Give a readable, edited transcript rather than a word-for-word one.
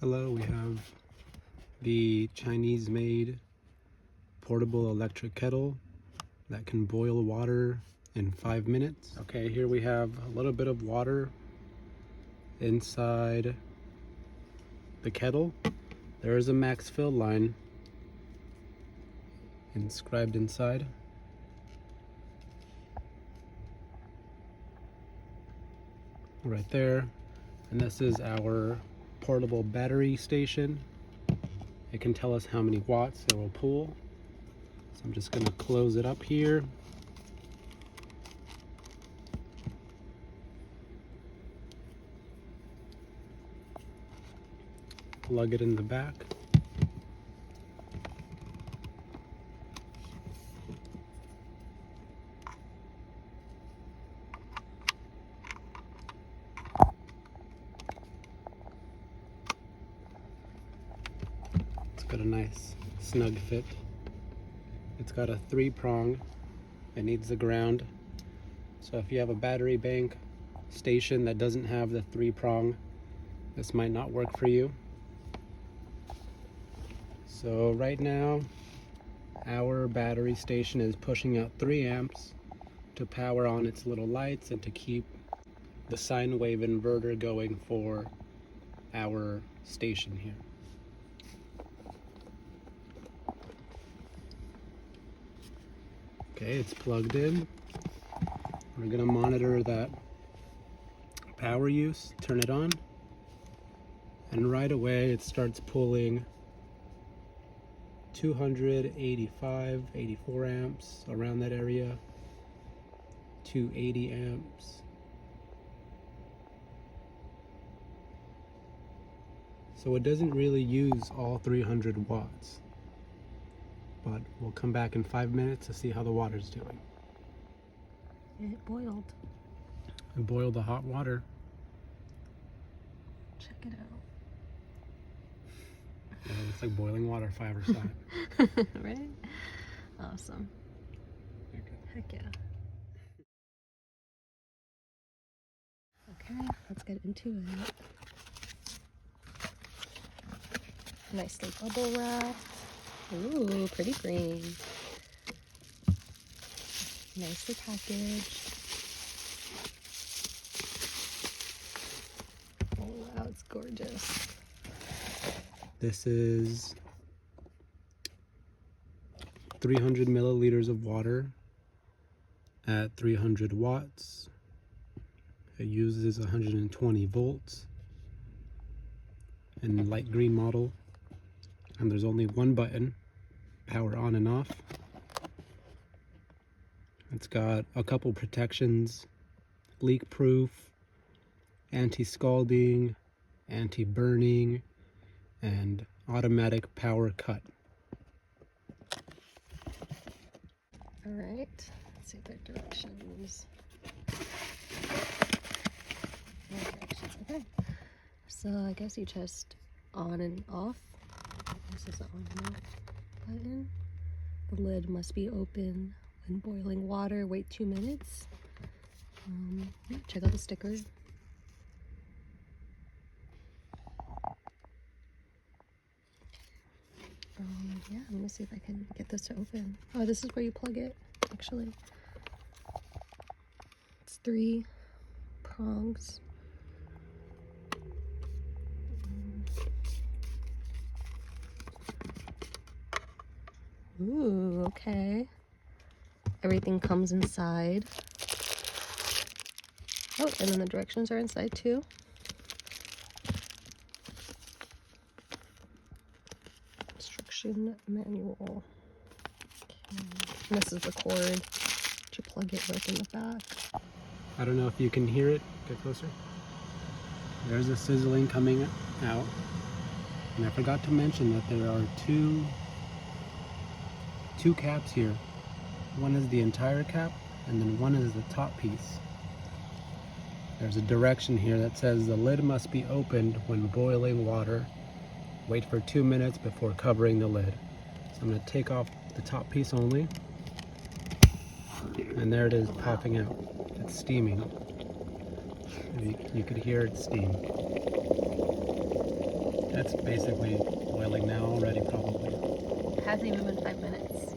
Hello, we have the Chinese-made portable electric kettle that can boil water in 5 minutes. Okay, here we have a little bit of water inside the kettle. There is a max fill line inscribed inside. Right there. And this is our portable battery station. It can tell us how many watts it will pull. So I'm just going to close it up here. Plug it in the back. It's got a nice snug fit. It's got a 3-prong. It needs the ground. So if you have a battery bank station that doesn't have the 3-prong, this might not work for you. So right now, our battery station is pushing out 3 amps to power on its little lights and to keep the sine wave inverter going for our station here. Okay, it's plugged in. We're going to monitor that power use, turn it on, and right away it starts pulling 285, 84 amps, around that area, 280 amps. So it doesn't really use all 300 watts. But we'll come back in 5 minutes to see how the water's doing. It boiled. And boil the hot water. Check it out. Yeah, it looks like boiling water, 5 or 7. Right? Awesome. Heck yeah. Okay, let's get into it. Nicely bubble wrap. Ooh, pretty green. Nicely packaged. Oh wow, it's gorgeous. This is 300 milliliters of water at 300 watts. It uses 120 volts in light green model. And there's only one button, power on and off. It's got a couple protections, leak proof, anti-scalding, anti-burning, and automatic power cut. All right, let's see their directions. Okay. So I guess you just on and off. This is the on and off button. The lid must be open when boiling water. Wait 2 minutes. Yeah, check out the stickers. Yeah, I'm gonna see if I can get this to open. Oh, this is where you plug it, actually. It's 3 prongs. Ooh, okay. Everything comes inside. Oh, and then the directions are inside too. Instruction manual. Okay. And this is the cord that you plug it with in the back. I don't know if you can hear it. Get closer. There's a sizzling coming out. And I forgot to mention that there are two caps here. One is the entire cap, and then one is the top piece. There's a direction here that says the lid must be opened when boiling water. Wait for 2 minutes before covering the lid. So I'm going to take off the top piece only. And there it is popping out. It's steaming. You could hear it steam. It's basically boiling now already, probably. It hasn't even been 5 minutes.